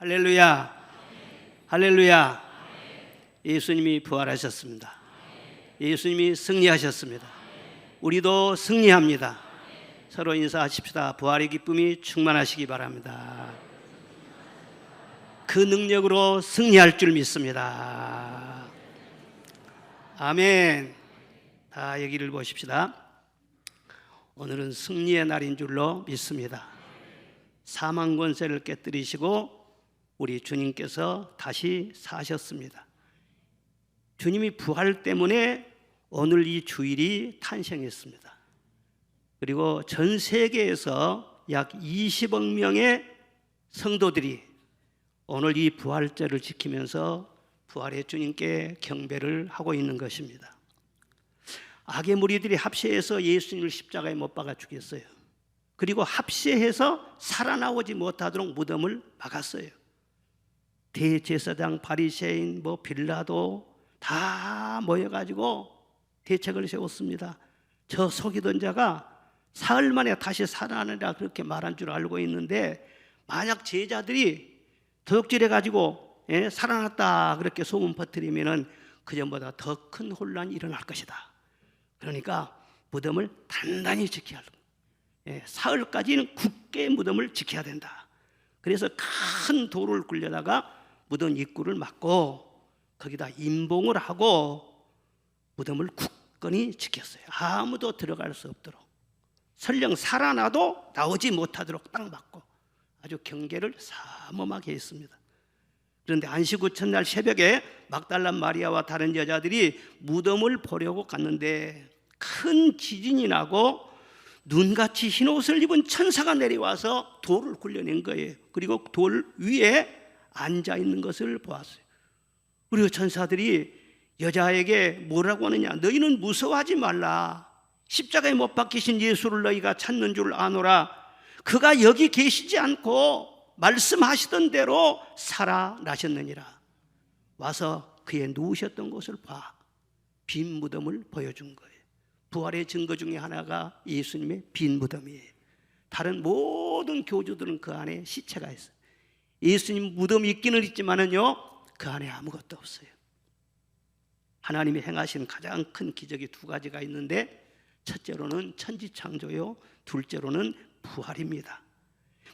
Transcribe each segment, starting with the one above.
할렐루야. 할렐루야. 예수님이 부활하셨습니다. 예수님이 승리하셨습니다. 우리도 승리합니다. 서로 인사하십시다. 부활의 기쁨이 충만하시기 바랍니다. 그 능력으로 승리할 줄 믿습니다. 아멘. 다 여기를 보십시다. 오늘은 승리의 날인 줄로 믿습니다. 사망 권세를 깨뜨리시고 우리 주님께서 다시 사셨습니다. 주님이 부활 때문에 오늘 이 주일이 탄생했습니다. 그리고 전 세계에서 약 20억 명의 성도들이 오늘 이 부활절을 지키면서 부활의 주님께 경배를 하고 있는 것입니다. 악의 무리들이 합세해서 예수님을 십자가에 못 박아 죽였어요. 그리고 합세해서 살아나오지 못하도록 무덤을 막았어요. 대제사장, 바리새인, 빌라도 다 모여가지고 대책을 세웠습니다. 저 속이던 자가 사흘 만에 다시 살아나리라 그렇게 말한 줄 알고 있는데, 만약 제자들이 도둑질해가지고 살아났다 그렇게 소문 퍼뜨리면은 그전보다 더 큰 혼란이 일어날 것이다. 그러니까 무덤을 단단히 지켜야 한다. 사흘까지는 굳게 무덤을 지켜야 된다. 그래서 큰 돌을 굴려다가 무덤 입구를 막고 거기다 임봉을 하고 무덤을 굳건히 지켰어요. 아무도 들어갈 수 없도록. 설령 살아나도 나오지 못하도록 딱 막고 아주 경계를 삼엄하게 했습니다. 그런데 안식 후 첫날 새벽에 막달라 마리아와 다른 여자들이 무덤을 보려고 갔는데 큰 지진이 나고 눈같이 흰 옷을 입은 천사가 내려와서 돌을 굴려낸 거예요. 그리고 돌 위에 앉아 있는 것을 보았어요. 그리고 천사들이 여자에게 뭐라고 하느냐, 너희는 무서워하지 말라. 십자가에 못 박히신 예수를 너희가 찾는 줄 아노라. 그가 여기 계시지 않고 말씀하시던 대로 살아나셨느니라. 와서 그의 누우셨던 곳을 봐. 빈 무덤을 보여준 거예요. 부활의 증거 중에 하나가 예수님의 빈 무덤이에요. 다른 모든 교주들은 그 안에 시체가 있어요. 예수님 무덤이 있기는 있지만은요, 그 안에 아무것도 없어요. 하나님이 행하신 가장 큰 기적이 두 가지가 있는데, 첫째로는 천지창조요, 둘째로는 부활입니다.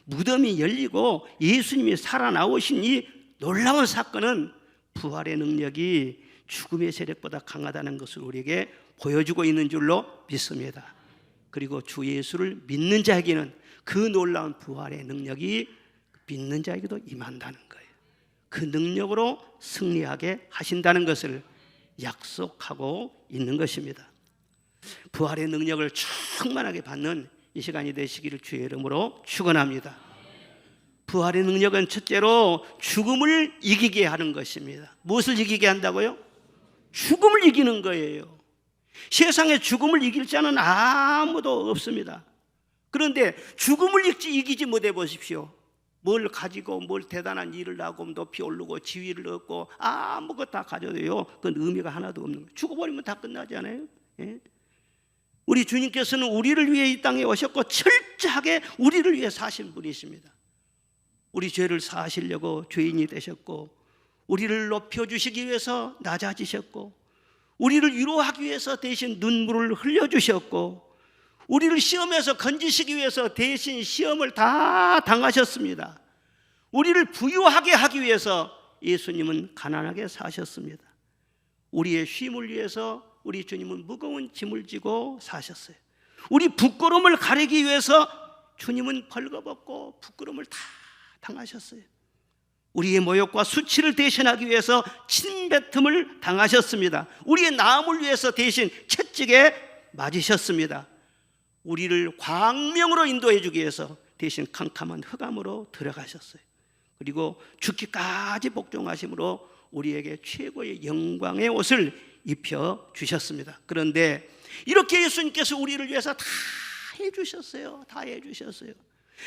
무덤이 열리고 예수님이 살아나오신 이 놀라운 사건은 부활의 능력이 죽음의 세력보다 강하다는 것을 우리에게 보여주고 있는 줄로 믿습니다. 그리고 주 예수를 믿는 자에게는 그 놀라운 부활의 능력이 믿는 자에게도 임한다는 거예요. 그 능력으로 승리하게 하신다는 것을 약속하고 있는 것입니다. 부활의 능력을 충만하게 받는 이 시간이 되시기를 주의 이름으로 축원합니다. 부활의 능력은 첫째로 죽음을 이기게 하는 것입니다. 무엇을 이기게 한다고요? 죽음을 이기는 거예요. 세상에 죽음을 이길 자는 아무도 없습니다. 그런데 죽음을 이기지 못해 보십시오. 뭘 가지고 뭘 대단한 일을 하고 높이 오르고 지위를 얻고 아무것도 다 가져도요, 그건 의미가 하나도 없는 거예요. 죽어버리면 다 끝나지 않아요? 우리 주님께서는 우리를 위해 이 땅에 오셨고 철저하게 우리를 위해 사신 분이십니다. 우리 죄를 사하시려고 죄인이 되셨고, 우리를 높여주시기 위해서 낮아지셨고, 우리를 위로하기 위해서 대신 눈물을 흘려주셨고, 우리를 시험에서 건지시기 위해서 대신 시험을 다 당하셨습니다. 우리를 부유하게 하기 위해서 예수님은 가난하게 사셨습니다. 우리의 쉼을 위해서 우리 주님은 무거운 짐을 지고 사셨어요. 우리 부끄러움을 가리기 위해서 주님은 벌거벗고 부끄러움을 다 당하셨어요. 우리의 모욕과 수치를 대신하기 위해서 침뱉음을 당하셨습니다. 우리의 나음을 위해서 대신 채찍에 맞으셨습니다. 우리를 광명으로 인도해 주기 위해서 대신 캄캄한 흑암으로 들어가셨어요. 그리고 죽기까지 복종하심으로 우리에게 최고의 영광의 옷을 입혀주셨습니다. 그런데 이렇게 예수님께서 우리를 위해서 다 해주셨어요. 다 해주셨어요.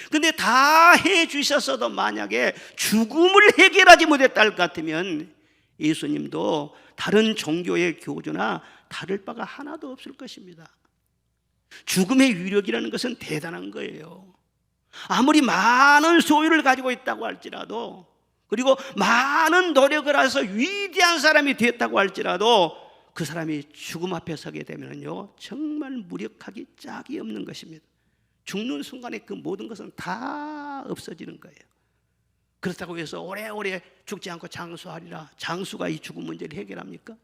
근데 다 해주셨어도 만약에 죽음을 해결하지 못했다 할 것 같으면 예수님도 다른 종교의 교주나 다를 바가 하나도 없을 것입니다. 죽음의 위력이라는 것은 대단한 거예요. 아무리 많은 소유를 가지고 있다고 할지라도 그리고 많은 노력을 해서 위대한 사람이 되었다고 할지라도 그 사람이 죽음 앞에 서게 되면요 정말 무력하기 짝이 없는 것입니다. 죽는 순간에 그 모든 것은 다 없어지는 거예요. 그렇다고 해서 오래오래 죽지 않고 장수하리라. 장수가 이 죽음 문제를 해결합니까?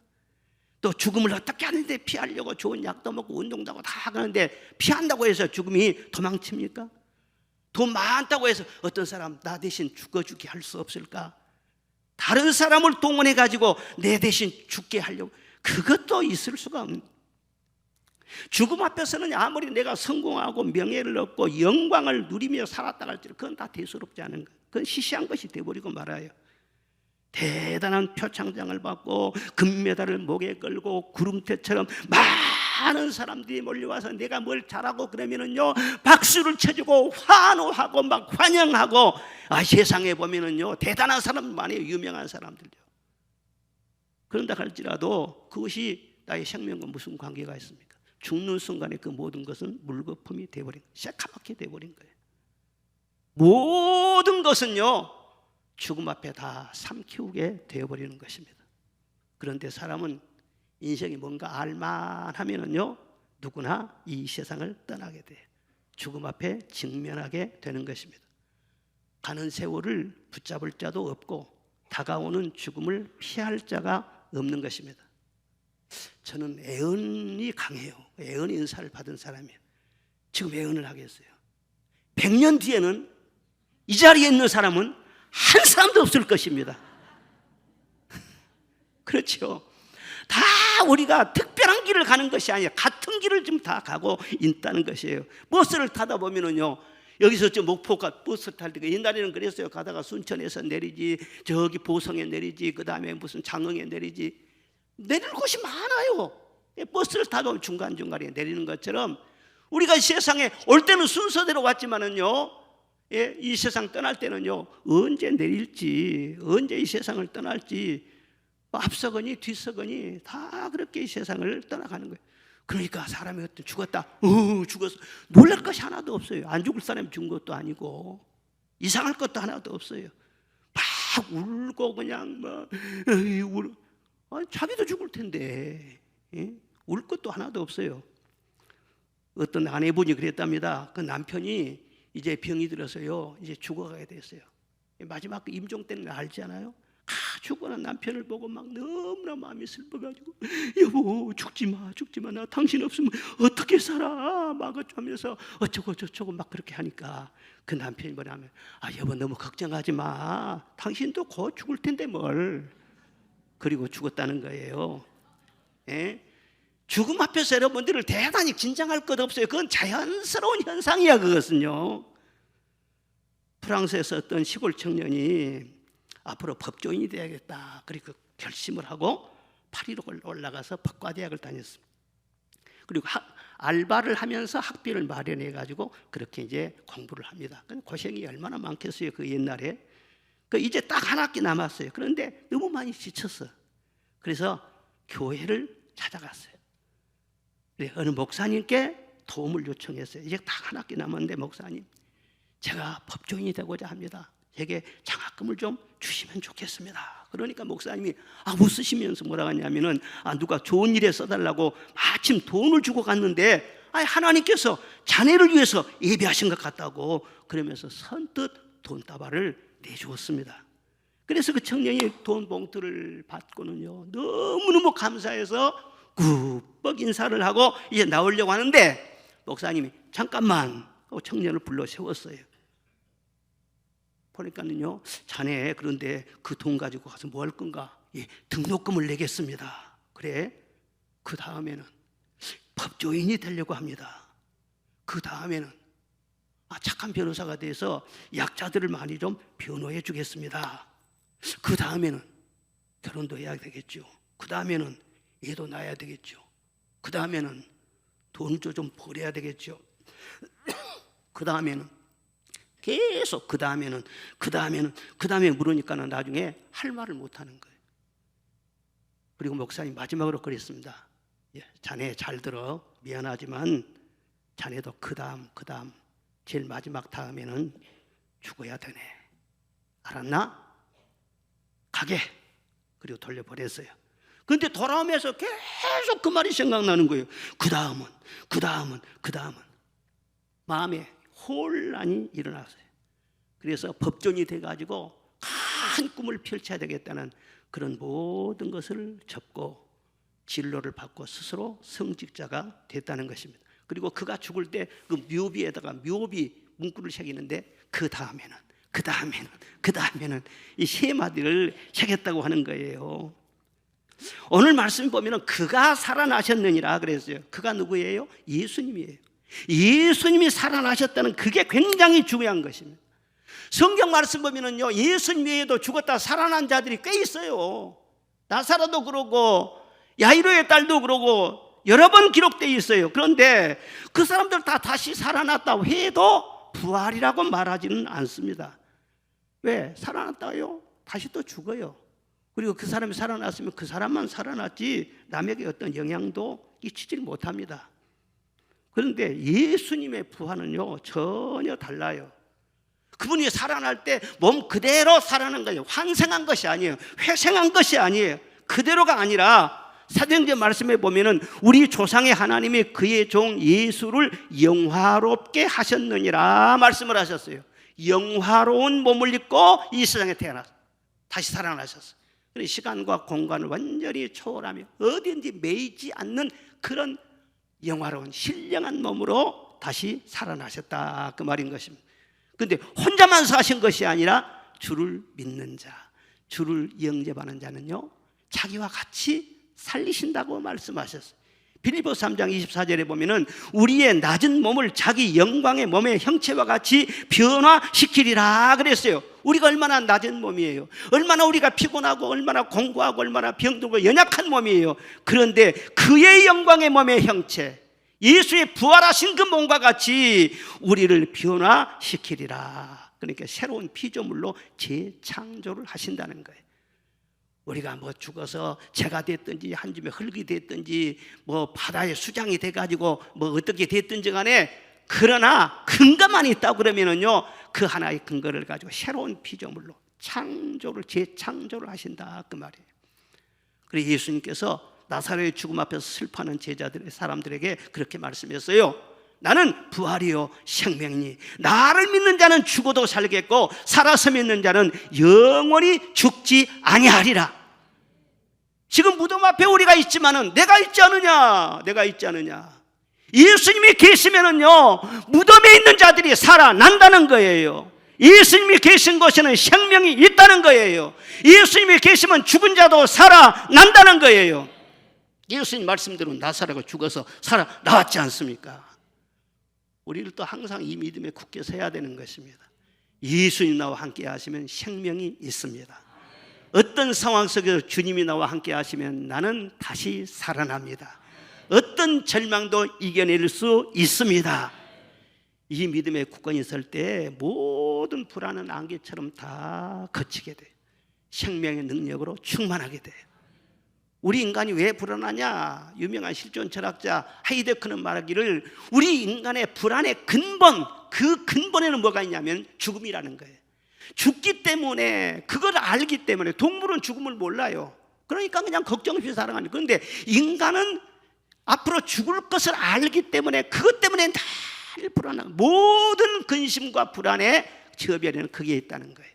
또 죽음을 어떻게 하는데 피하려고 좋은 약도 먹고 운동도 하고 다 하는데 피한다고 해서 죽음이 도망칩니까? 돈 많다고 해서 어떤 사람 나 대신 죽어주게 할 수 없을까? 다른 사람을 동원해 가지고 내 대신 죽게 하려고, 그것도 있을 수가 없는. 죽음 앞에서는 아무리 내가 성공하고 명예를 얻고 영광을 누리며 살았다 할지라도 그건 다 대수롭지 않은 거예요. 그건 시시한 것이 되어버리고 말아요. 대단한 표창장을 받고 금메달을 목에 걸고 구름대처럼 많은 사람들이 몰려와서 내가 뭘 잘하고 그러면은요 박수를 쳐주고 환호하고 막 환영하고, 세상에 보면은요 대단한 사람 많아요. 유명한 사람들요. 그런다 할지라도 그것이 나의 생명과 무슨 관계가 있습니까? 죽는 순간에 그 모든 것은 물거품이 되어버린, 새카맣게 되어버린 거예요. 모든 것은요 죽음 앞에 다 삼키우게 되어버리는 것입니다. 그런데 사람은 인생이 뭔가 알만하면은요 누구나 이 세상을 떠나게 돼요. 죽음 앞에 직면하게 되는 것입니다. 가는 세월을 붙잡을 자도 없고 다가오는 죽음을 피할 자가 없는 것입니다. 저는 애언이 강해요. 애언의 은사를 받은 사람이에요. 지금 애언을 하겠어요. 100년 뒤에는 이 자리에 있는 사람은 한 사람도 없을 것입니다. 그렇죠. 다 우리가 특별한 길을 가는 것이 아니라 같은 길을 좀 다 가고 있다는 것이에요. 버스를 타다 보면은요 여기서 저 목포가 버스 탈 때 옛날에는 그랬어요. 가다가 순천에서 내리지, 저기 보성에 내리지, 그 다음에 무슨 장흥에 내리지, 내릴 곳이 많아요. 버스를 타다 보면 중간중간에 내리는 것처럼 우리가 세상에 올 때는 순서대로 왔지만은요 이 세상 떠날 때는요 언제 내릴지, 언제 이 세상을 떠날지 앞서거니 뒤서거니 다 그렇게 이 세상을 떠나가는 거예요. 그러니까 사람이 어떤 죽었다, 죽었어, 놀랄 것이 하나도 없어요. 안 죽을 사람이 죽은 것도 아니고 이상할 것도 하나도 없어요. 막 울고 그냥 막 자기도 죽을 텐데 울 것도 하나도 없어요. 어떤 아내분이 그랬답니다. 그 남편이 이제 병이 들어서요 이제 죽어가야 됐어요. 마지막 그 임종 때는 알지 않아요? 죽어난 남편을 보고 막 너무나 마음이 슬퍼가지고 여보 죽지 마, 죽지 마, 나 당신 없으면 어떻게 살아 막 하면서 어쩌고 저쩌고 막 그렇게 하니까 그 남편이 뭐냐면 여보 너무 걱정하지 마, 당신도 곧 죽을 텐데 뭘. 그리고 죽었다는 거예요. 죽음 앞에서 여러분들을 대단히 긴장할 것 없어요. 그건 자연스러운 현상이야. 그것은요 프랑스에서 어떤 시골 청년이 앞으로 법조인이 돼야겠다 그리고 결심을 하고 파리로 올라가서 법과대학을 다녔습니다. 그리고 알바를 하면서 학비를 마련해 가지고 그렇게 이제 공부를 합니다. 고생이 얼마나 많겠어요. 그 옛날에 이제 딱 한 학기 남았어요. 그런데 너무 많이 지쳤어. 그래서 교회를 찾아갔어요. 어느 목사님께 도움을 요청했어요. 이제 딱 한 학기 남았는데 목사님 제가 법조인이 되고자 합니다. 제게 장학금을 좀 주시면 좋겠습니다. 그러니까 목사님이 웃으시면서 뭐라고 하냐면은 누가 좋은 일에 써달라고 마침 돈을 주고 갔는데 하나님께서 자네를 위해서 예배하신 것 같다고 그러면서 선뜻 돈다발을 내주었습니다. 그래서 그 청년이 돈 봉투를 받고는요 너무너무 감사해서 굽벅 인사를 하고 이제 나오려고 하는데 목사님이 잠깐만 하고 청년을 불러 세웠어요. 보니까는요 자네 그런데 그 돈 가지고 가서 뭐 할 건가? 등록금을 내겠습니다. 그래? 그 다음에는 법조인이 되려고 합니다. 그 다음에는 착한 변호사가 돼서 약자들을 많이 좀 변호해 주겠습니다. 그 다음에는 결혼도 해야 되겠죠. 그 다음에는 애도 낳아야 되겠죠. 그 다음에는 돈도 좀 벌어야 되겠죠. 그 다음에는 계속 그 다음에 물으니까는 나중에 할 말을 못 하는 거예요. 그리고 목사님 마지막으로 그랬습니다. 자네 잘 들어. 미안하지만 자네도 그 다음 제일 마지막 다음에는 죽어야 되네. 알았나? 가게. 그리고 돌려보냈어요. 그런데 돌아오면서 계속 그 말이 생각나는 거예요. 그 다음은 마음에 혼란이 일어났어요. 그래서 법전이 돼가지고 큰 꿈을 펼쳐야 되겠다는 그런 모든 것을 접고 진로를 받고 스스로 성직자가 됐다는 것입니다. 그리고 그가 죽을 때 그 묘비에다가 묘비 문구를 새기는데 그 다음에는 이 세 마디를 새겼다고 하는 거예요. 오늘 말씀 보면은 그가 살아나셨느니라 그랬어요. 그가 누구예요? 예수님이에요. 예수님이 살아나셨다는 그게 굉장히 중요한 것입니다. 성경 말씀 보면은요, 예수님 외에도 죽었다 살아난 자들이 꽤 있어요. 나사로도 그러고 야이로의 딸도 그러고 여러 번 기록되어 있어요. 그런데 그 사람들 다 다시 살아났다고 해도 부활이라고 말하지는 않습니다. 왜? 살아났다요? 다시 또 죽어요. 그리고 그 사람이 살아났으면 그 사람만 살아났지 남에게 어떤 영향도 끼치지 못합니다. 그런데 예수님의 부활은요 전혀 달라요. 그분이 살아날 때 몸 그대로 살아난 거예요. 환생한 것이 아니에요. 회생한 것이 아니에요. 그대로가 아니라 사도행전 말씀에 보면은 우리 조상의 하나님이 그의 종 예수를 영화롭게 하셨느니라 말씀을 하셨어요. 영화로운 몸을 입고 이 세상에 태어났어요. 다시 살아나셨어요. 시간과 공간을 완전히 초월하며 어디든지 매이지 않는 그런 영화로운 신령한 몸으로 다시 살아나셨다 그 말인 것입니다. 그런데 혼자만 사신 것이 아니라 주를 믿는 자, 주를 영접하는 자는요 자기와 같이 살리신다고 말씀하셨어요. 빌립보서 3장 24절에 보면은 우리의 낮은 몸을 자기 영광의 몸의 형체와 같이 변화시키리라 그랬어요. 우리가 얼마나 낮은 몸이에요. 얼마나 우리가 피곤하고 얼마나 공고하고 얼마나 병들고 연약한 몸이에요. 그런데 그의 영광의 몸의 형체, 예수의 부활하신 그 몸과 같이 우리를 변화시키리라. 그러니까 새로운 피조물로 재창조를 하신다는 거예요. 우리가 뭐 죽어서 재가 됐든지 한 줌의 흙이 됐든지 뭐 바다의 수장이 돼가지고 뭐 어떻게 됐든지 간에 그러나 근거만 있다고 그러면은요 그 하나의 근거를 가지고 새로운 피조물로 창조를 재창조를 하신다 그 말이에요. 그래서 예수님께서 나사로의 죽음 앞에서 슬퍼하는 제자들의 사람들에게 그렇게 말씀했어요. 나는 부활이요 생명이니 나를 믿는 자는 죽어도 살겠고 살아서 믿는 자는 영원히 죽지 아니하리라. 지금 무덤 앞에 우리가 있지만은 내가 있지 않느냐? 내가 있지 않느냐? 예수님이 계시면은요 무덤에 있는 자들이 살아난다는 거예요. 예수님이 계신 곳에는 생명이 있다는 거예요. 예수님이 계시면 죽은 자도 살아난다는 거예요. 예수님 말씀대로 나사로가 죽어서 살아나왔지 않습니까? 우리를 또 항상 이 믿음에 굳게 서야 되는 것입니다. 예수님 나와 함께 하시면 생명이 있습니다. 어떤 상황 속에서 주님이 나와 함께 하시면 나는 다시 살아납니다. 어떤 절망도 이겨낼 수 있습니다. 이 믿음에 굳건히 설 때 모든 불안은 안개처럼 다 거치게 돼요. 생명의 능력으로 충만하게 돼요. 우리 인간이 왜 불안하냐? 유명한 실존 철학자 하이데크는 말하기를 우리 인간의 불안의 근본, 그 근본에는 뭐가 있냐면 죽음이라는 거예요. 죽기 때문에, 그걸 알기 때문에. 동물은 죽음을 몰라요. 그러니까 그냥 걱정 없이 살아가는. 그런데 인간은 앞으로 죽을 것을 알기 때문에 그것 때문에 늘 불안하고 모든 근심과 불안의 저변에는 그게 있다는 거예요.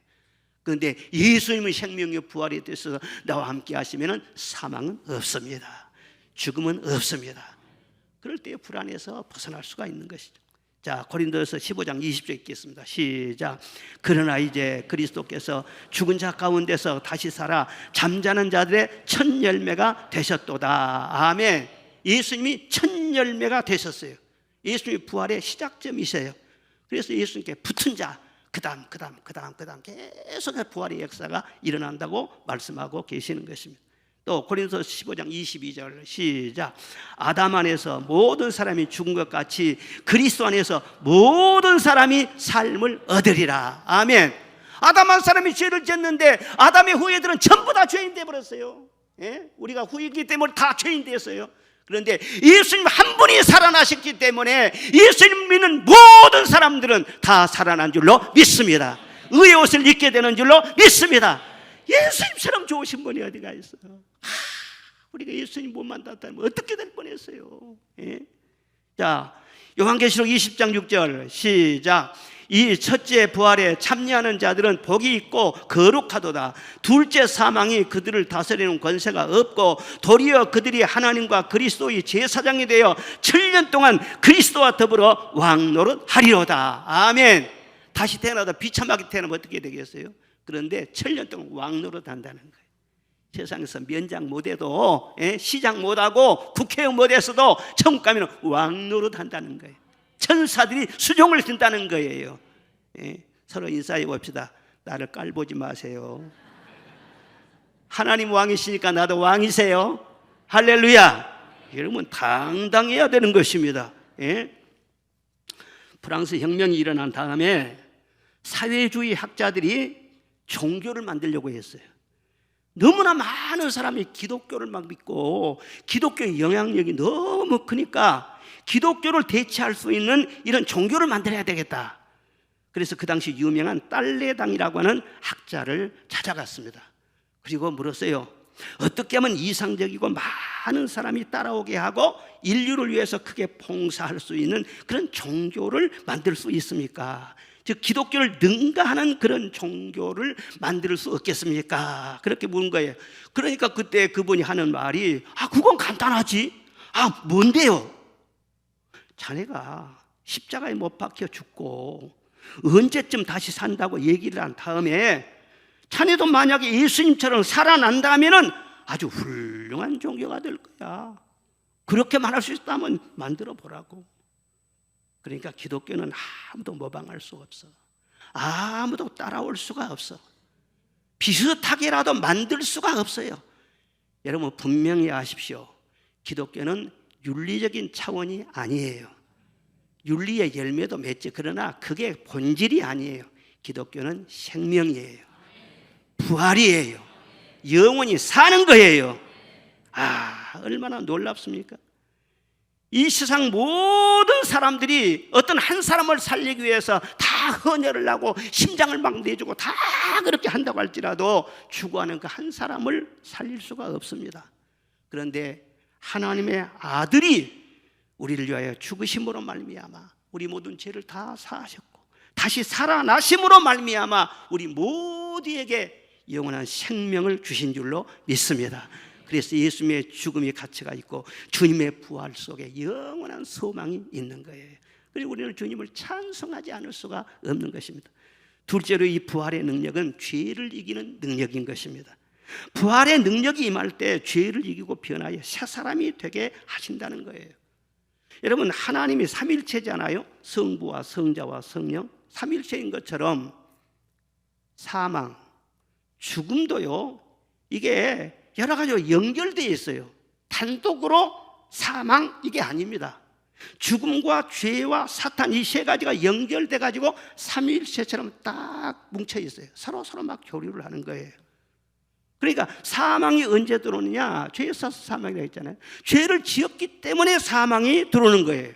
그런데 예수님은 생명의 부활이 되셔서 나와 함께 하시면 사망은 없습니다. 죽음은 없습니다. 그럴 때 불안에서 벗어날 수가 있는 것이죠. 자, 고린도서 15장 20절 읽겠습니다. 시작. 그러나 이제 그리스도께서 죽은 자 가운데서 다시 살아 잠자는 자들의 첫 열매가 되셨도다. 아멘. 예수님이 첫 열매가 되셨어요. 예수님이 부활의 시작점이세요. 그래서 예수님께 붙은 자 그 다음 계속 부활의 역사가 일어난다고 말씀하고 계시는 것입니다. 또 고린도서 15장 22절 시작. 아담 안에서 모든 사람이 죽은 것 같이 그리스도 안에서 모든 사람이 삶을 얻으리라. 아멘. 아담 한 사람이 죄를 짓는데 아담의 후예들은 전부 다 죄인 되어버렸어요. 예? 우리가 후예이기 때문에 다 죄인 되었어요. 그런데 예수님 한 분이 살아나셨기 때문에 예수님 믿는 모든 사람들은 다 살아난 줄로 믿습니다. 의의 옷을 입게 되는 줄로 믿습니다. 예수님처럼 좋으신 분이 어디가 있어요? 우리가 예수님 못 만났다면 어떻게 될 뻔했어요. 예? 자, 요한계시록 20장 6절 시작. 이 첫째 부활에 참여하는 자들은 복이 있고 거룩하도다. 둘째 사망이 그들을 다스리는 권세가 없고 도리어 그들이 하나님과 그리스도의 제사장이 되어 7년 동안 그리스도와 더불어 왕노릇하리로다. 아멘. 다시 태어나다 비참하게 태어나면 어떻게 되겠어요? 그런데 7년 동안 왕노릇한다는 거예요. 세상에서 면장 못해도, 시장 못하고 국회의원 못해서도 천국 가면 왕노릇한다는 거예요. 천사들이 수종을 든다는 거예요. 서로 인사해 봅시다. 나를 깔보지 마세요. 하나님 왕이시니까 나도 왕이세요. 할렐루야. 여러분 당당해야 되는 것입니다. 프랑스 혁명이 일어난 다음에 사회주의 학자들이 종교를 만들려고 했어요. 너무나 많은 사람이 기독교를 막 믿고 기독교의 영향력이 너무 크니까 기독교를 대체할 수 있는 이런 종교를 만들어야 되겠다. 그래서 그 당시 유명한 딸레당이라고 하는 학자를 찾아갔습니다. 그리고 물었어요. 어떻게 하면 이상적이고 많은 사람이 따라오게 하고 인류를 위해서 크게 봉사할 수 있는 그런 종교를 만들 수 있습니까? 즉 기독교를 능가하는 그런 종교를 만들 수 없겠습니까? 그렇게 묻는 거예요. 그러니까 그때 그분이 하는 말이 그건 간단하지. 뭔데요? 자네가 십자가에 못 박혀 죽고 언제쯤 다시 산다고 얘기를 한 다음에 자네도 만약에 예수님처럼 살아난다면 아주 훌륭한 종교가 될 거야. 그렇게 말할 수 있다면 만들어 보라고. 그러니까 기독교는 아무도 모방할 수 없어. 아무도 따라올 수가 없어. 비슷하게라도 만들 수가 없어요. 여러분 분명히 아십시오. 기독교는 윤리적인 차원이 아니에요. 윤리의 열매도 맺지. 그러나 그게 본질이 아니에요. 기독교는 생명이에요. 부활이에요. 영원히 사는 거예요. 얼마나 놀랍습니까? 이 세상 모든 사람들이 어떤 한 사람을 살리기 위해서 다 헌혈을 하고 심장을 막 내주고 다 그렇게 한다고 할지라도 죽어가는 그 한 사람을 살릴 수가 없습니다. 그런데 하나님의 아들이 우리를 위하여 죽으심으로 말미암아 우리 모든 죄를 다 사하셨고 다시 살아나심으로 말미암아 우리 모두에게 영원한 생명을 주신 줄로 믿습니다. 그래서 예수님의 죽음의 가치가 있고 주님의 부활 속에 영원한 소망이 있는 거예요. 그리고 우리는 주님을 찬송하지 않을 수가 없는 것입니다. 둘째로 이 부활의 능력은 죄를 이기는 능력인 것입니다. 부활의 능력이 임할 때 죄를 이기고 변하여 새 사람이 되게 하신다는 거예요. 여러분 하나님이 삼일체잖아요. 성부와 성자와 성령 삼일체인 것처럼 사망, 죽음도요 이게 여러 가지로 연결되어 있어요. 단독으로 사망 이게 아닙니다. 죽음과 죄와 사탄 이 세 가지가 연결돼 가지고 삼위일체처럼 딱 뭉쳐 있어요. 서로 막 교류를 하는 거예요. 그러니까 사망이 언제 들어오느냐? 죄에 있어서 사망이라고 했잖아요. 죄를 지었기 때문에 사망이 들어오는 거예요.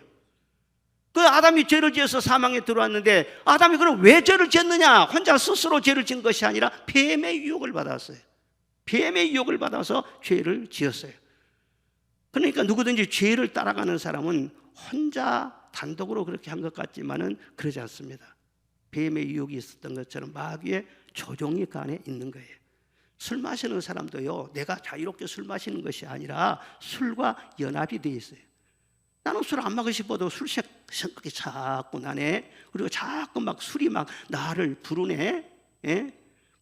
그 아담이 죄를 지어서 사망에 들어왔는데 아담이 그럼 왜 죄를 지었느냐? 혼자 스스로 죄를 지은 것이 아니라 뱀의 유혹을 받았어요. 뱀의 유혹을 받아서 죄를 지었어요. 그러니까 누구든지 죄를 따라가는 사람은 혼자 단독으로 그렇게 한 것 같지만은 그러지 않습니다. 뱀의 유혹이 있었던 것처럼 마귀의 조종이 그 안에 있는 거예요. 술 마시는 사람도요 내가 자유롭게 술 마시는 것이 아니라 술과 연합이 되어 있어요. 나는 술 안 먹고 싶어도 술 생각이 자꾸 나네. 그리고 자꾸 막 술이 막 나를 부르네.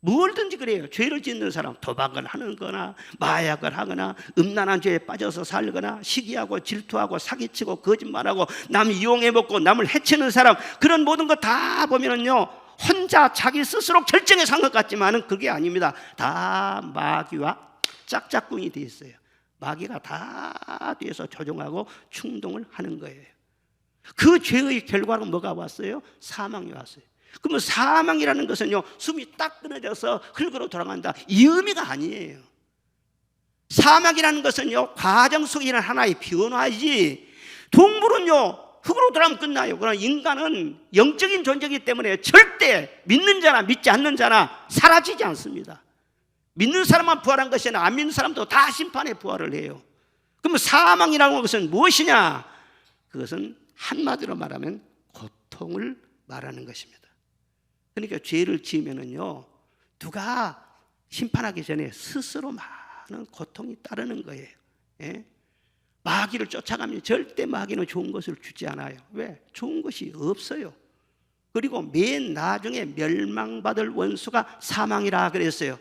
뭘든지 그래요. 죄를 짓는 사람 도박을 하는 거나 마약을 하거나 음란한 죄에 빠져서 살거나 시기하고 질투하고 사기치고 거짓말하고 남 이용해 먹고 남을 해치는 사람 그런 모든 거 다 보면은요 혼자 자기 스스로 결정해서 한 것 같지만은 그게 아닙니다. 다 마귀와 짝짝꿍이 돼 있어요. 마귀가 다 뒤에서 조종하고 충동을 하는 거예요. 그 죄의 결과로 뭐가 왔어요? 사망이 왔어요. 그러면 사망이라는 것은요 숨이 딱 끊어져서 흙으로 돌아간다 이 의미가 아니에요. 사망이라는 것은요 과정 속에 있는 하나의 변화이지 동물은요 흙으로 돌아가면 끝나요. 그러나 인간은 영적인 존재이기 때문에 절대 믿는 자나 믿지 않는 자나 사라지지 않습니다. 믿는 사람만 부활한 것이 아니라 안 믿는 사람도 다 심판에 부활을 해요. 그럼 사망이라는 것은 무엇이냐? 그것은 한마디로 말하면 고통을 말하는 것입니다. 그러니까 죄를 지으면은요, 누가 심판하기 전에 스스로 많은 고통이 따르는 거예요. 예? 마귀를 쫓아가면 절대 마귀는 좋은 것을 주지 않아요. 왜? 좋은 것이 없어요. 그리고 맨 나중에 멸망받을 원수가 사망이라 그랬어요.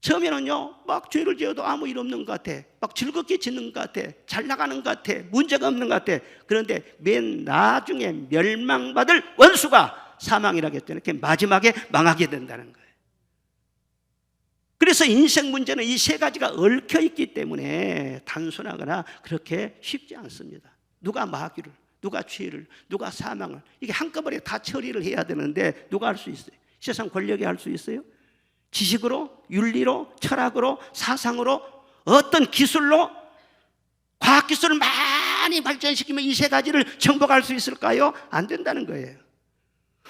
처음에는요, 막 죄를 지어도 아무 일 없는 것 같아. 막 즐겁게 짓는 것 같아. 잘 나가는 것 같아. 문제가 없는 것 같아. 그런데 맨 나중에 멸망받을 원수가 사망이라고 했더니 이렇게 마지막에 망하게 된다는 거예요. 그래서 인생 문제는 이 세 가지가 얽혀 있기 때문에 단순하거나 그렇게 쉽지 않습니다. 누가 마귀를, 누가 죄를, 누가 사망을, 이게 한꺼번에 다 처리를 해야 되는데 누가 할 수 있어요? 세상 권력이 할 수 있어요? 지식으로, 윤리로, 철학으로, 사상으로, 어떤 기술로, 과학기술을 많이 발전시키면 이 세 가지를 정복할 수 있을까요? 안 된다는 거예요.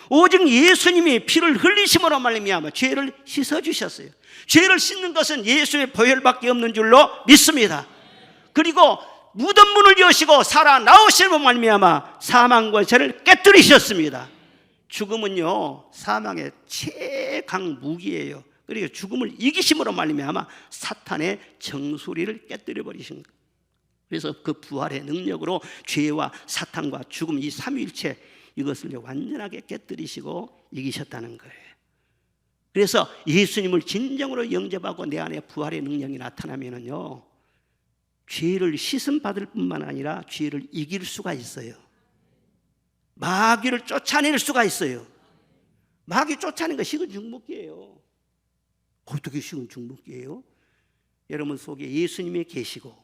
오직 예수님이 피를 흘리심으로 말미암아 죄를 씻어주셨어요. 죄를 씻는 것은 예수의 보혈밖에 없는 줄로 믿습니다. 그리고 무덤 문을 여시고 살아나오심으로 말미암아 사망과 죄를 깨뜨리셨습니다. 죽음은요, 사망의 최강 무기예요. 그리고 죽음을 이기심으로 말미암아 사탄의 정수리를 깨뜨려 버리신 거예요. 그래서 그 부활의 능력으로 죄와 사탄과 죽음, 이 삼위일체 이것을 완전하게 깨뜨리시고 이기셨다는 거예요. 그래서 예수님을 진정으로 영접하고 내 안에 부활의 능력이 나타나면은요, 죄를 씻음 받을 뿐만 아니라 죄를 이길 수가 있어요. 마귀를 쫓아낼 수가 있어요. 마귀 쫓아내는 거 식은 죽먹기예요. 어떻게 식은 죽먹기예요? 여러분 속에 예수님이 계시고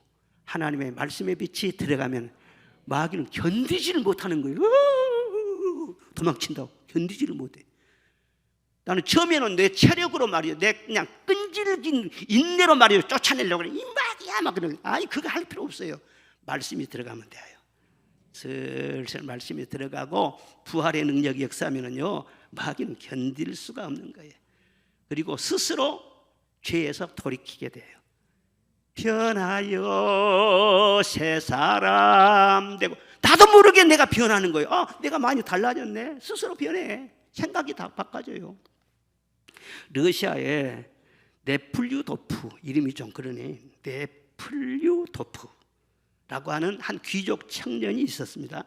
하나님의 말씀의 빛이 들어가면 마귀는 견디지를 못하는 거예요. 도망친다고 견디지를 못해. 나는 처음에는 내 체력으로 말이에요, 내 그냥 끈질긴 인내로 말이에요 쫓아내려고 그래. 이 마귀야 막 그러는. 아니 그거 할 필요 없어요. 말씀이 들어가면 돼요. 슬슬 말씀이 들어가고 부활의 능력이 역사하면은요, 마귀는 견딜 수가 없는 거예요. 그리고 스스로 죄에서 돌이키게 돼요. 변하여 새 사람 되고, 나도 모르게 내가 변하는 거예요. 내가 많이 달라졌네. 스스로 변해. 생각이 다 바꿔져요. 러시아에 네플류도프, 이름이 좀 그러네. 네플류도프라고 하는 한 귀족 청년이 있었습니다.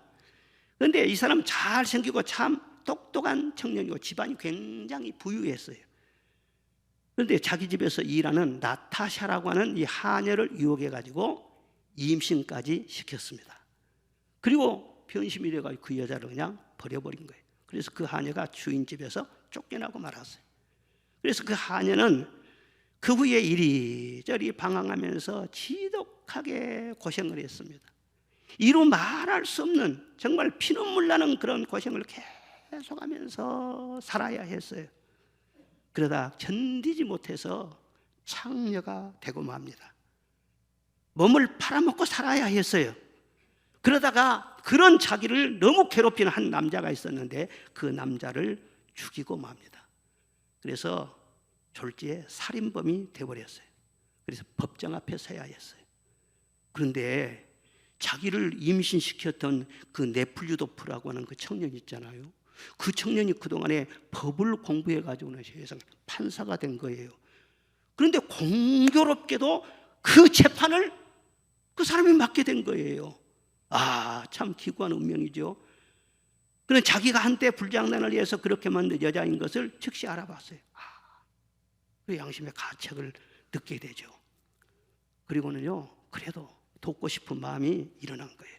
그런데 이 사람 잘생기고 참 똑똑한 청년이고 집안이 굉장히 부유했어요. 그런데 자기 집에서 일하는 나타샤라고 하는 이 하녀를 유혹해가지고 임신까지 시켰습니다. 그리고 변심이 돼가지고 그 여자를 그냥 버려버린 거예요. 그래서 그 하녀가 주인 집에서 쫓겨나고 말았어요. 그래서 그 하녀는 그 후에 이리저리 방황하면서 지독하게 고생을 했습니다. 이루 말할 수 없는 정말 피눈물 나는 그런 고생을 계속하면서 살아야 했어요. 그러다 견디지 못해서 창녀가 되고 맙니다. 몸을 팔아먹고 살아야 했어요. 그러다가 그런 자기를 너무 괴롭히는 한 남자가 있었는데 그 남자를 죽이고 맙니다. 그래서 졸지에 살인범이 되어버렸어요. 그래서 법정 앞에 서야 했어요. 그런데 자기를 임신시켰던 그 네플류도프라고 하는 그 청년 있잖아요. 그 청년이 그동안에 법을 공부해가지고는 세상 판사가 된 거예요. 그런데 공교롭게도 그 재판을 그 사람이 맡게 된 거예요. 참 기구한 운명이죠. 그런데 자기가 한때 불장난을 해서 그렇게 만든 여자인 것을 즉시 알아봤어요. 그 양심의 가책을 느끼게 되죠. 그리고는요, 그래도 돕고 싶은 마음이 일어난 거예요.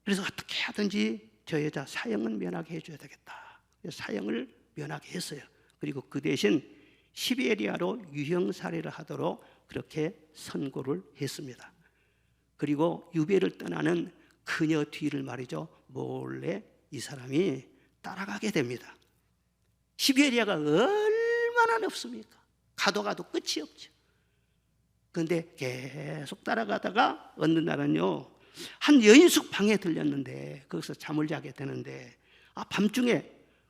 그래서 어떻게 하든지 저 여자 사형은 면하게 해줘야 되겠다. 사형을 면하게 했어요. 그리고 그 대신 시베리아로 유형 살해를 하도록 그렇게 선고를 했습니다. 그리고 유배를 떠나는 그녀 뒤를 말이죠, 몰래 이 사람이 따라가게 됩니다. 시베리아가 얼마나 넓습니까? 가도 끝이 없죠. 그런데 계속 따라가다가 어느 날은요, 한 여인숙 방에 들렸는데 거기서 잠을 자게 되는데 밤중에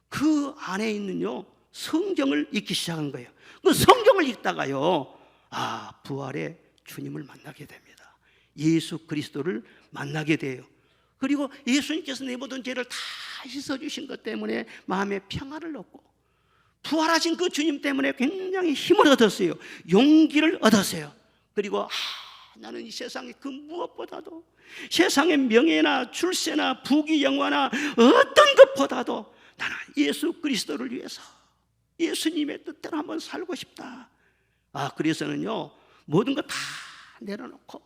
그 안에 있는요 성경을 읽기 시작한 거예요. 그 성경을 읽다가요, 부활의 주님을 만나게 됩니다. 예수 그리스도를 만나게 돼요. 그리고 예수님께서 내 모든 죄를 다 씻어주신 것 때문에 마음에 평안을 얻고, 부활하신 그 주님 때문에 굉장히 힘을 얻었어요. 용기를 얻었어요. 그리고 나는 이 세상에 그 무엇보다도, 세상의 명예나 출세나 부귀 영화나 어떤 것보다도 나는 예수 그리스도를 위해서 예수님의 뜻대로 한번 살고 싶다. 그래서는요, 모든 것 다 내려놓고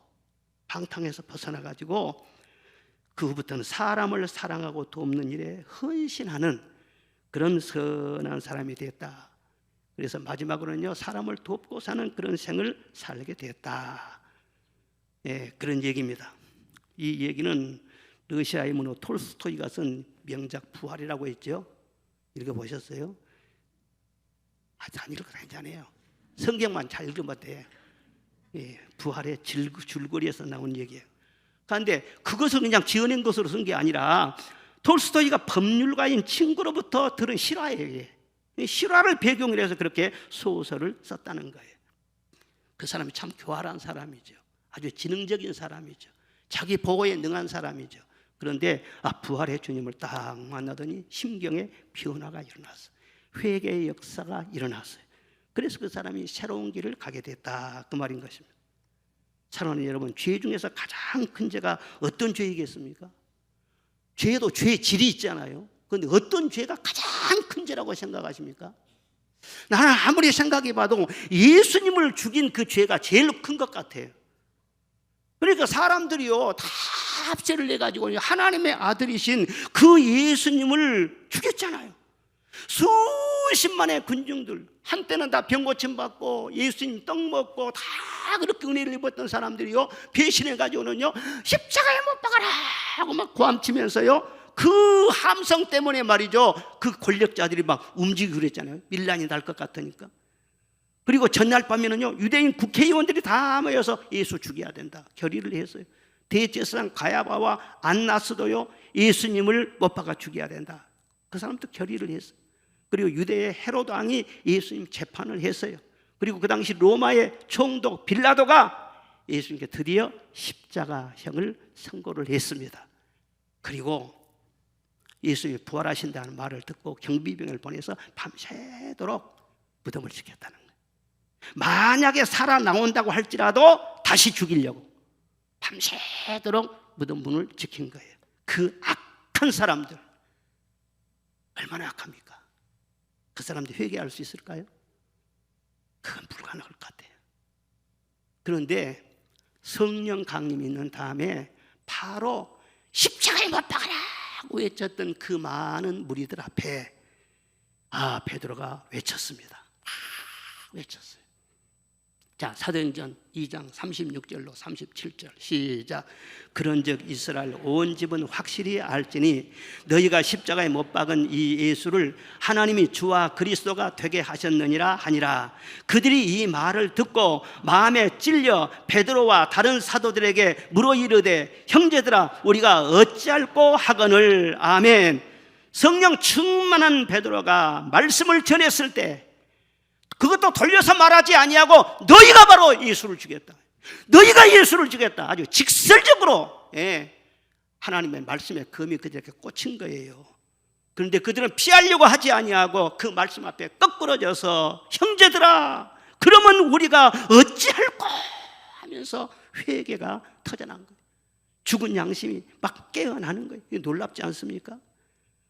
방탕에서 벗어나가지고 그 후부터는 사람을 사랑하고 돕는 일에 헌신하는 그런 선한 사람이 됐다. 그래서 마지막으로는요, 사람을 돕고 사는 그런 생을 살게 됐다. 그런 얘기입니다. 이 얘기는 러시아의 문호 톨스토이가 쓴 명작 부활이라고 했죠. 읽어보셨어요? 안 읽어도 괜찮아요. 성경만 잘 읽으면 돼. 부활의 줄거리에서 나온 얘기예요. 그런데 그것을 그냥 지어낸 것으로 쓴 게 아니라 톨스토이가 법률가인 친구로부터 들은 실화예요. 실화를 배경으로 해서 그렇게 소설을 썼다는 거예요. 그 사람이 참 교활한 사람이죠. 아주 지능적인 사람이죠. 자기 보고에 능한 사람이죠. 그런데 부활의 주님을 딱 만나더니 심경에 변화가 일어났어요. 회개의 역사가 일어났어요. 그래서 그 사람이 새로운 길을 가게 됐다, 그 말인 것입니다. 사랑하는 여러분, 죄 중에서 가장 큰 죄가 어떤 죄이겠습니까? 죄도 죄의 질이 있잖아요. 그런데 어떤 죄가 가장 큰 죄라고 생각하십니까? 나는 아무리 생각해봐도 예수님을 죽인 그 죄가 제일 큰 것 같아요. 그러니까 사람들이요, 다 합세를 내가지고 하나님의 아들이신 그 예수님을 죽였잖아요. 수십만의 군중들, 한때는 다 병 고침 받고 예수님 떡 먹고 다 그렇게 은혜를 입었던 사람들이요, 배신해가지고는요, 십자가에 못 박아라 하고 막 고함치면서요, 그 함성 때문에 말이죠, 그 권력자들이 막 움직이고 그랬잖아요. 밀란이 날 것 같으니까. 그리고 전날 밤에는요, 유대인 국회의원들이 다 모여서 예수 죽여야 된다 결의를 했어요. 대제사장 가야바와 안나스도요, 예수님을 못 박아 죽여야 된다, 그 사람도 결의를 했어요. 그리고 유대의 헤로드 왕이 예수님 재판을 했어요. 그리고 그 당시 로마의 총독 빌라도가 예수님께 드디어 십자가형을 선고를 했습니다. 그리고 예수님이 부활하신다는 말을 듣고 경비병을 보내서 밤새도록 무덤을 지켰다는 거예요. 만약에 살아나온다고 할지라도 다시 죽이려고 밤새도록 무덤 문을 지킨 거예요. 그 악한 사람들, 얼마나 악합니까? 그 사람들이 회개할 수 있을까요? 그건 불가능할 것 같아요. 그런데 성령 강림이 있는 다음에 바로 십자가에 못 박아라고 외쳤던 그 많은 무리들 앞에 베드로가 외쳤습니다. 외쳤어요. 자, 사도행전 2장 36절로 37절 시작. 그런즉 이스라엘 온 집은 확실히 알지니 너희가 십자가에 못 박은 이 예수를 하나님이 주와 그리스도가 되게 하셨느니라 하니라. 그들이 이 말을 듣고 마음에 찔려 베드로와 다른 사도들에게 물어 이르되 형제들아 우리가 어찌할꼬 하거늘. 아멘. 성령 충만한 베드로가 말씀을 전했을 때 그것도 돌려서 말하지 아니하고 너희가 바로 예수를 죽였다, 너희가 예수를 죽였다, 아주 직설적으로 하나님의 말씀에 검이 그들에게 꽂힌 거예요. 그런데 그들은 피하려고 하지 아니하고 그 말씀 앞에 거꾸러져서 형제들아 그러면 우리가 어찌할꼬 하면서 회개가 터져난 거예요. 죽은 양심이 막 깨어나는 거예요. 놀랍지 않습니까?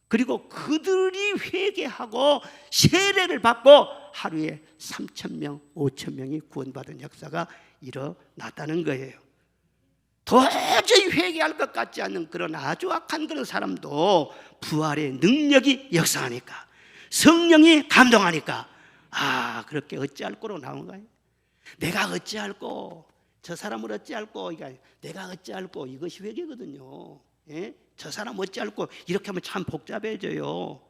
그리고 그들이 회개하고 세례를 받고 하루에 3,000명, 5,000명이 구원받은 역사가 일어났다는 거예요. 도저히 회개할 것 같지 않는 그런 아주 악한 그런 사람도 부활의 능력이 역사하니까, 성령이 감동하니까 그렇게 어찌할꼬로 나온 거예요. 내가 어찌할꼬, 저 사람을 어찌할꼬, 내가 어찌할꼬, 이것이 회개거든요. 저 사람 어찌할꼬 이렇게 하면 참 복잡해져요.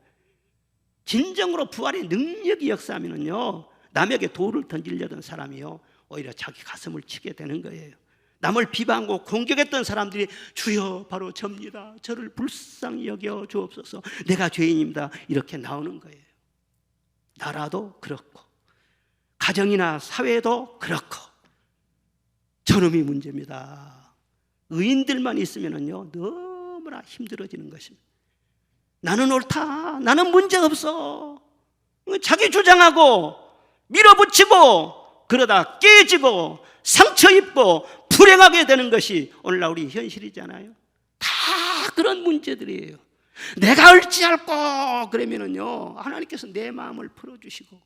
진정으로 부활의 능력이 역사하면요, 남에게 돌을 던지려던 사람이요 오히려 자기 가슴을 치게 되는 거예요. 남을 비방하고 공격했던 사람들이 주여 바로 접니다, 저를 불쌍히 여겨 주옵소서, 내가 죄인입니다, 이렇게 나오는 거예요. 나라도 그렇고 가정이나 사회도 그렇고 저놈이 문제입니다. 의인들만 있으면요 너무나 힘들어지는 것입니다. 나는 옳다, 나는 문제없어, 자기 주장하고 밀어붙이고 그러다 깨지고 상처 입고 불행하게 되는 것이 오늘날 우리 현실이잖아요. 다 그런 문제들이에요. 내가 어찌할꼬 그러면은요 하나님께서 내 마음을 풀어주시고,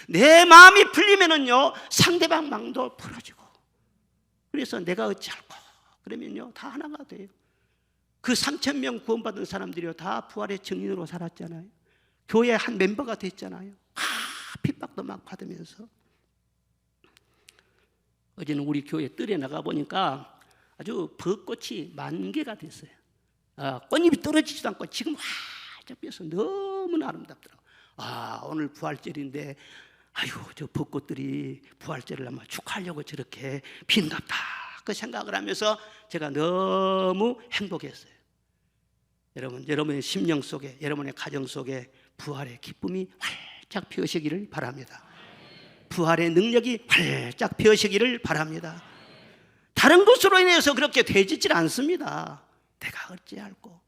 내 마음이 풀리면은요 상대방 마음도 풀어지고, 그래서 내가 어찌할꼬 그러면요 다 하나가 돼요. 그 3,000명 구원받은 사람들이요 다 부활의 증인으로 살았잖아요. 교회 한 멤버가 됐잖아요. 핍박도 막 받으면서. 어제는 우리 교회 뜰에 나가 보니까 아주 벚꽃이 만개가 됐어요. 꽃잎이 떨어지지도 않고 지금 활짝 피어서 너무나 아름답더라고요. 오늘 부활절인데 아유 저 벚꽃들이 부활절을 아마 축하하려고 저렇게 핀답다 그 생각을 하면서 제가 너무 행복했어요. 여러분의 심령 속에, 여러분의 가정 속에 부활의 기쁨이 활짝 피어시기를 바랍니다. 부활의 능력이 활짝 피어시기를 바랍니다. 다른 것으로 인해서 그렇게 되지질 않습니다. 내가 어찌할꼬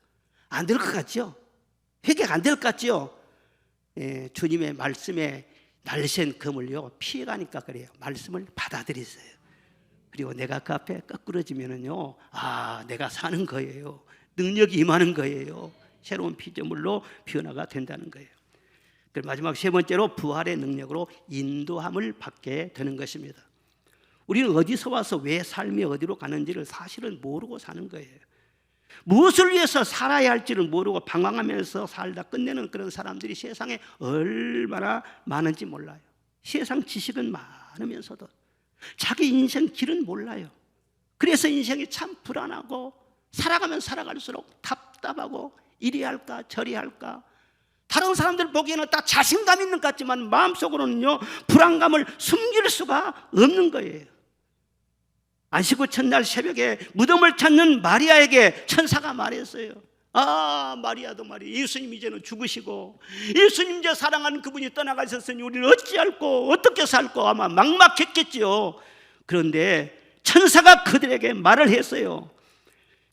안 될 것 같죠? 회개가 안 될 것 같죠? 주님의 말씀에 날쌘 금을요 피해가니까 그래요. 말씀을 받아들이세요. 그리고 내가 그 앞에 거꾸러지면은요 내가 사는 거예요. 능력이 임하는 거예요. 새로운 피조물로 변화가 된다는 거예요. 그리고 마지막 세 번째로 부활의 능력으로 인도함을 받게 되는 것입니다. 우리는 어디서 와서 왜 삶이 어디로 가는지를 사실은 모르고 사는 거예요. 무엇을 위해서 살아야 할지를 모르고 방황하면서 살다 끝내는 그런 사람들이 세상에 얼마나 많은지 몰라요. 세상 지식은 많으면서도 자기 인생 길은 몰라요. 그래서 인생이 참 불안하고 살아가면 살아갈수록 답답하고 이리 할까 저리 할까. 다른 사람들 보기에는 다 자신감 있는 것 같지만 마음속으로는요 불안감을 숨길 수가 없는 거예요. 안식구 첫날 새벽에 무덤을 찾는 마리아에게 천사가 말했어요. 마리아도 말이야, 예수님 이제는 죽으시고 예수님 이제 사랑하는 그분이 떠나가셨으니 우리는 어찌할꼬 어떻게 살꼬 아마 막막했겠지요. 그런데 천사가 그들에게 말을 했어요.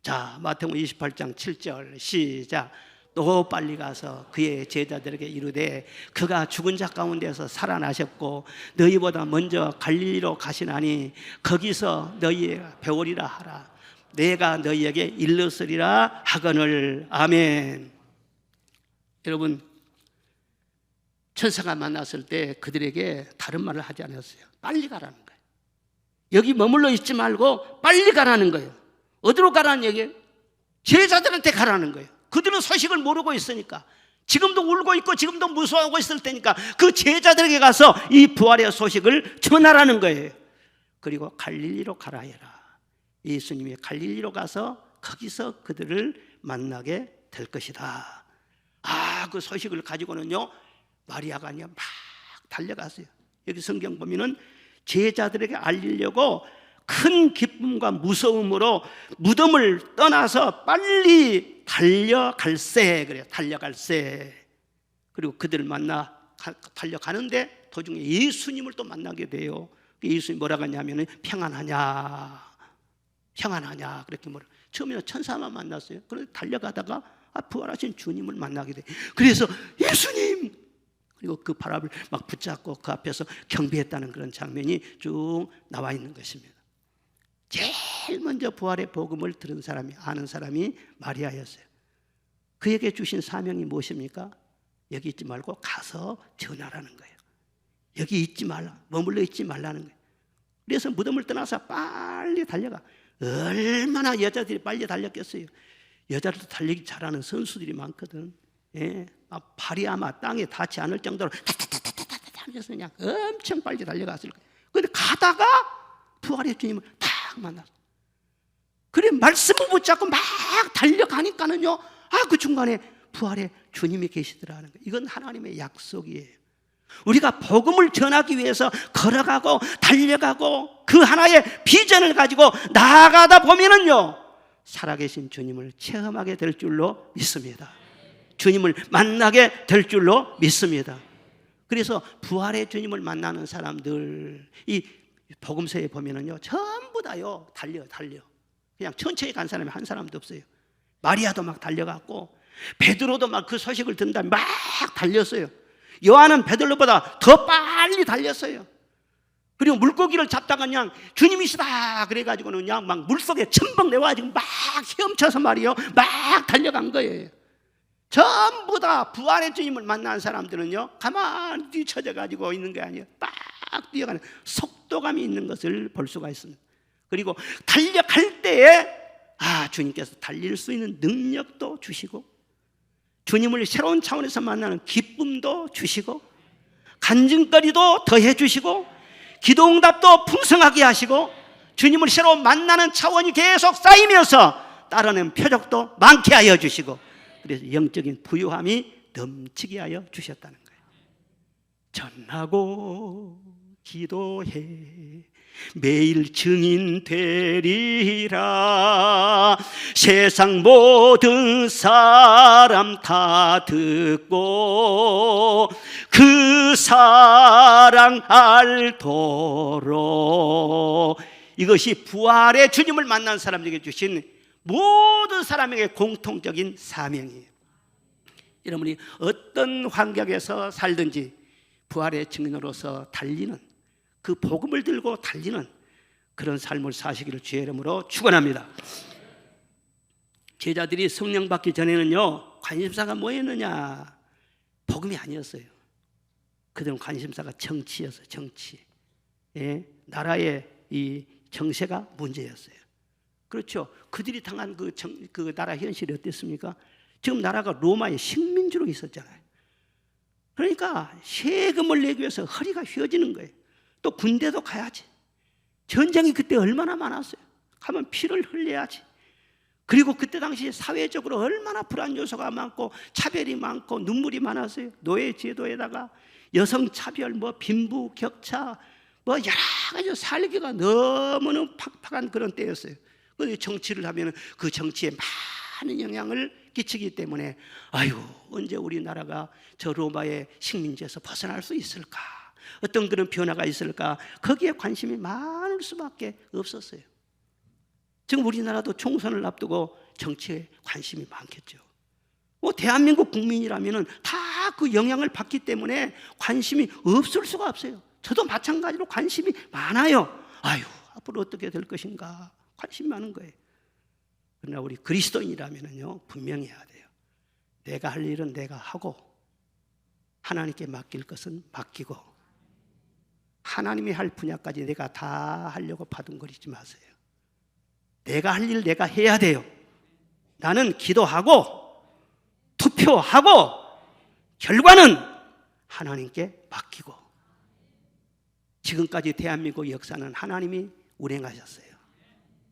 자, 마태복음 28장 7절 시작. 또 빨리 가서 그의 제자들에게 이르되 그가 죽은 자 가운데서 살아나셨고 너희보다 먼저 갈릴리로 가시나니 거기서 너희가 배우리라 하라. 내가 너희에게 일렀으리라 하거늘. 아멘. 여러분, 천사가 만났을 때 그들에게 다른 말을 하지 않았어요. 빨리 가라는 거예요. 여기 머물러 있지 말고 빨리 가라는 거예요. 어디로 가라는 얘기예요? 제자들한테 가라는 거예요. 그들은 소식을 모르고 있으니까, 지금도 울고 있고 지금도 무서워하고 있을 때니까 그 제자들에게 가서 이 부활의 소식을 전하라는 거예요. 그리고 갈릴리로 가라 해라. 예수님이 갈릴리로 가서 거기서 그들을 만나게 될 것이다. 그 소식을 가지고는요 마리아가 막 달려갔어요. 여기 성경 보면은 제자들에게 알리려고 큰 기쁨과 무서움으로 무덤을 떠나서 빨리 달려갈세. 그래요. 달려갈세. 그리고 그들을 만나 달려가는데 도중에 예수님을 또 만나게 돼요. 예수님이 뭐라고 하냐면 평안하냐 평안하냐 그렇게 뭐라. 처음에는 천사만 만났어요. 그런데 달려가다가 부활하신 주님을 만나게 돼요. 그래서 예수님, 그리고 그 바람을 막 붙잡고 그 앞에서 경배했다는 그런 장면이 쭉 나와 있는 것입니다. 제일 먼저 부활의 복음을 들은 사람이, 아는 사람이 마리아였어요. 그에게 주신 사명이 무엇입니까? 여기 있지 말고 가서 전하라는 거예요. 여기 있지 말라, 머물러 있지 말라는 거예요. 그래서 무덤을 떠나서 빨리 달려가. 얼마나 여자들이 빨리 달렸겠어요. 여자들도 달리기 잘하는 선수들이 많거든. 예, 발이 아마 땅에 닿지 않을 정도로 타타타타타타 하면서 그냥 엄청 빨리 달려갔을 거예요. 그런데 가다가 부활의 주님을 딱 만났어. 그래 말씀을 붙잡고 막 달려가니까는요, 그 중간에 부활의 주님이 계시더라는 거예요. 이건 하나님의 약속이에요. 우리가 복음을 전하기 위해서 걸어가고 달려가고 그 하나의 비전을 가지고 나아가다 보면은요 살아계신 주님을 체험하게 될 줄로 믿습니다. 주님을 만나게 될 줄로 믿습니다. 그래서 부활의 주님을 만나는 사람들, 이 복음서에 보면은요, 전부 다요 달려. 그냥 천천히 간 사람이 한 사람도 없어요. 마리아도 막 달려갔고, 베드로도 막 그 소식을 듣는 다음에 막 달렸어요. 요한은 베드로보다 더 빨리 달렸어요. 그리고 물고기를 잡다가 그냥 주님이시다 그래가지고는 그냥 막 물속에 첨벙 내와가지고 막 헤엄쳐서 말이요, 막 달려간 거예요. 전부 다 부활의 주님을 만난 사람들은요, 가만히 뒤쳐져 가지고 있는 게 아니에요. 막 뛰어가는 속도감이 있는 것을 볼 수가 있습니다. 그리고 달려갈 때에 주님께서 달릴 수 있는 능력도 주시고, 주님을 새로운 차원에서 만나는 기쁨도 주시고, 간증거리도 더해 주시고, 기도응답도 풍성하게 하시고, 주님을 새로 만나는 차원이 계속 쌓이면서 따르는 표적도 많게 하여 주시고, 그래서 영적인 부유함이 넘치게 하여 주셨다는 거예요. 전하고 기도해 매일 증인 되리라. 세상 모든 사람 다 듣고 그 사랑 알도록. 이것이 부활의 주님을 만난 사람에게 주신 모든 사람에게 공통적인 사명이에요. 여러분이 어떤 환경에서 살든지 부활의 증인으로서 달리는, 그 복음을 들고 달리는 그런 삶을 사시기를 주의 이름으로 축원합니다. 제자들이 성령 받기 전에는요, 관심사가 뭐였느냐? 복음이 아니었어요. 그들은 관심사가 정치였어요. 정치. 나라의 이 정세가 문제였어요. 그렇죠. 그들이 당한 그 나라 현실이 어땠습니까? 지금 나라가 로마의 식민지로 있었잖아요. 그러니까 세금을 내기 위해서 허리가 휘어지는 거예요. 또 군대도 가야지. 전쟁이 그때 얼마나 많았어요. 가면 피를 흘려야지. 그리고 그때 당시 사회적으로 얼마나 불안 요소가 많고 차별이 많고 눈물이 많았어요. 노예 제도에다가 여성 차별, 빈부 격차, 여러 가지 살기가 너무나 팍팍한 그런 때였어요. 정치를 하면 그 정치에 많은 영향을 끼치기 때문에 언제 우리나라가 저 로마의 식민지에서 벗어날 수 있을까? 어떤 그런 변화가 있을까? 거기에 관심이 많을 수밖에 없었어요. 지금 우리나라도 총선을 앞두고 정치에 관심이 많겠죠. 대한민국 국민이라면 다 그 영향을 받기 때문에 관심이 없을 수가 없어요. 저도 마찬가지로 관심이 많아요. 앞으로 어떻게 될 것인가? 관심이 많은 거예요. 그러나 우리 그리스도인이라면요, 분명히 해야 돼요. 내가 할 일은 내가 하고 하나님께 맡길 것은 맡기고, 하나님이 할 분야까지 내가 다 하려고 바둥거리지 마세요. 내가 할 일 내가 해야 돼요. 나는 기도하고 투표하고 결과는 하나님께 맡기고. 지금까지 대한민국 역사는 하나님이 운행하셨어요.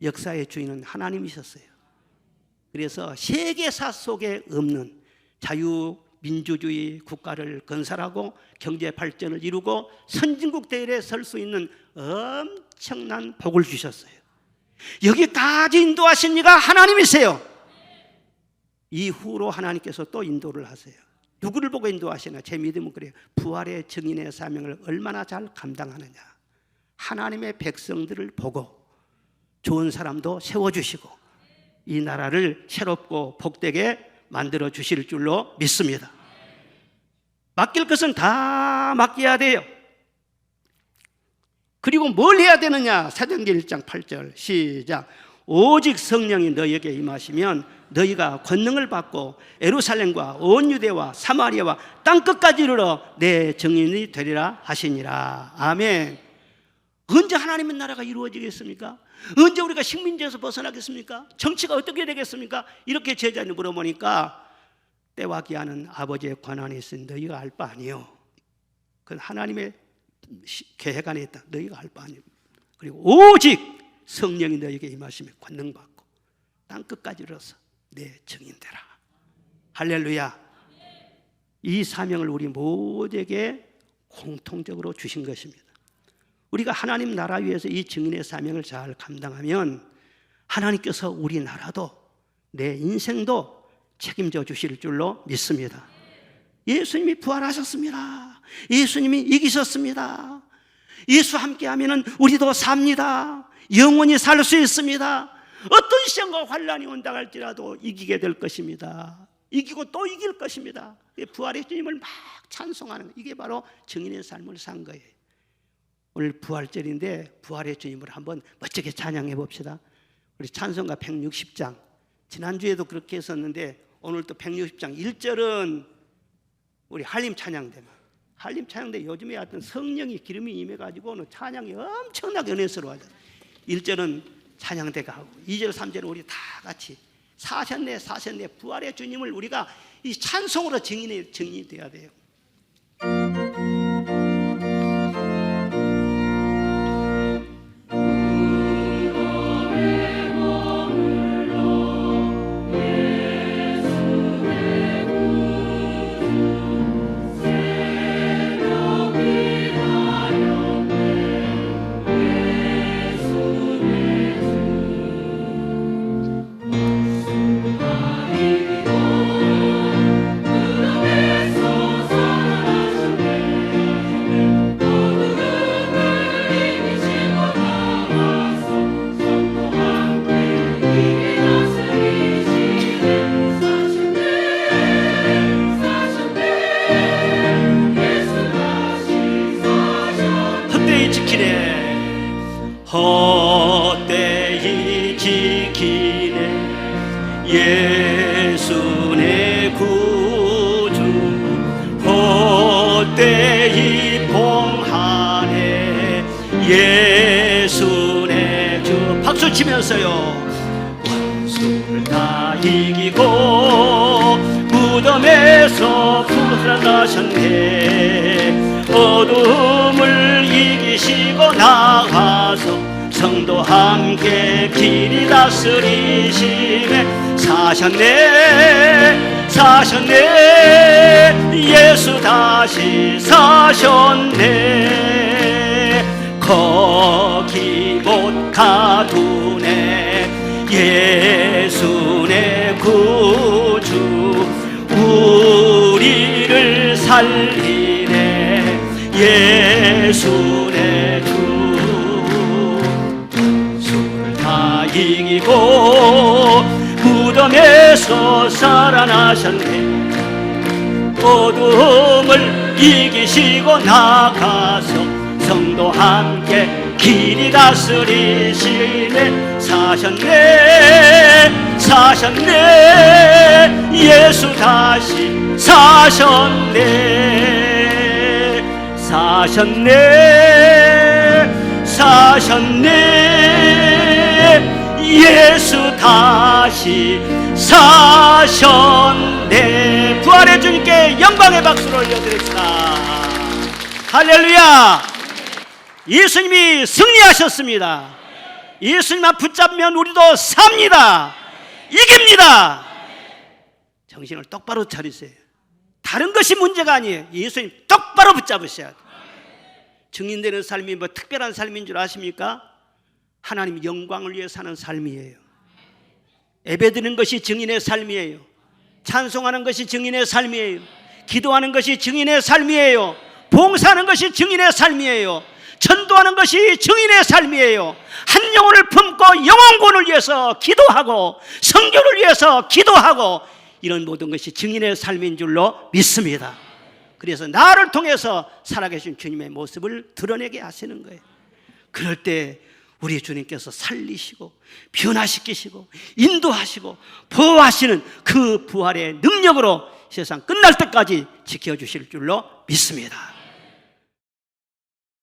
역사의 주인은 하나님이셨어요. 그래서 세계사 속에 없는 자유민주주의 국가를 건설하고 경제 발전을 이루고 선진국 대열에 설 수 있는 엄청난 복을 주셨어요. 여기까지 인도하신 이가 하나님이세요. 이후로 하나님께서 또 인도를 하세요. 누구를 보고 인도하시나? 제 믿음은 그래요. 부활의 증인의 사명을 얼마나 잘 감당하느냐. 하나님의 백성들을 보고 좋은 사람도 세워주시고 이 나라를 새롭고 복되게 만들어 주실 줄로 믿습니다. 맡길 것은 다 맡겨야 돼요. 그리고 뭘 해야 되느냐? 사도행전 1장 8절 시작. 오직 성령이 너희에게 임하시면 너희가 권능을 받고 예루살렘과 온 유대와 사마리아와 땅끝까지 이르러 내 증인이 되리라 하시니라. 아멘. 언제 하나님의 나라가 이루어지겠습니까? 언제 우리가 식민지에서 벗어나겠습니까? 정치가 어떻게 되겠습니까? 이렇게 제자들이 물어보니까 때와 기한은 아버지의 권한이 있으니 너희가 알 바 아니요. 그건 하나님의 계획 안에 있다. 너희가 알 바 아니요. 그리고 오직 성령이 너희에게 임하시면 권능 받고 땅끝까지 이르러서 내 증인 되라. 할렐루야. 이 사명을 우리 모두에게 공통적으로 주신 것입니다. 우리가 하나님 나라 위에서 이 증인의 사명을 잘 감당하면 하나님께서 우리나라도 내 인생도 책임져 주실 줄로 믿습니다. 예수님이 부활하셨습니다. 예수님이 이기셨습니다. 예수 함께하면 우리도 삽니다. 영원히 살 수 있습니다. 어떤 시험과 환난이 온다 할지라도 이기게 될 것입니다. 이기고 또 이길 것입니다. 부활의 주님을 막 찬송하는 것, 이게 바로 증인의 삶을 산 거예요. 오늘 부활절인데 부활의 주님을 한번 멋지게 찬양해 봅시다. 우리 찬송가 160장, 지난주에도 그렇게 했었는데 오늘 또 160장 1절은 우리 한림 찬양대, 한림 찬양대 요즘에 하여튼 성령이 기름이 임해가지고 오늘 찬양이 엄청나게 은혜스러워요. 1절은 찬양대가 하고 2절 3절은 우리 다 같이 사셨네 사셨네 부활의 주님을 우리가 이 찬송으로 증인이 돼야 돼요. 헛되이 지키네 예수 내 구주 헛되이 봉하네 예수 내 주 박수 치면서요 원수를 다 이기고 무덤에서 부활하셨네 어둠을 이기시고 나가서 성도 함께 길이 다스리시네 사셨네 사셨네 예수 다시 사셨네 거기 못 가두네 예수 내 구주 우리를 살리네 예수 내 주 수를 다 이기고 무덤에서 살아나셨네 어둠을 이기시고 나가서 성도 함께 길이 다스리시네 사셨네 사셨네 예수 다시 사셨네 사셨네 사셨네 예수 다시 사셨네 부활의 주님께 영광의 박수를 올려드립시다. 할렐루야. 예수님이 승리하셨습니다. 예수님만 붙잡으면 우리도 삽니다. 이깁니다. 정신을 똑바로 차리세요. 다른 것이 문제가 아니에요. 예수님 똑바로 붙잡으셔야 돼요. 증인되는 삶이 뭐 특별한 삶인 줄 아십니까? 하나님 영광을 위해 사는 삶이에요. 예배드리는 것이 증인의 삶이에요. 찬송하는 것이 증인의 삶이에요. 기도하는 것이 증인의 삶이에요. 봉사하는 것이 증인의 삶이에요. 전도하는 것이 증인의 삶이에요. 한 영혼을 품고 영혼구원을 위해서 기도하고 성교를 위해서 기도하고 이런 모든 것이 증인의 삶인 줄로 믿습니다. 그래서 나를 통해서 살아계신 주님의 모습을 드러내게 하시는 거예요. 그럴 때 우리 주님께서 살리시고 변화시키시고 인도하시고 보호하시는 그 부활의 능력으로 세상 끝날 때까지 지켜주실 줄로 믿습니다.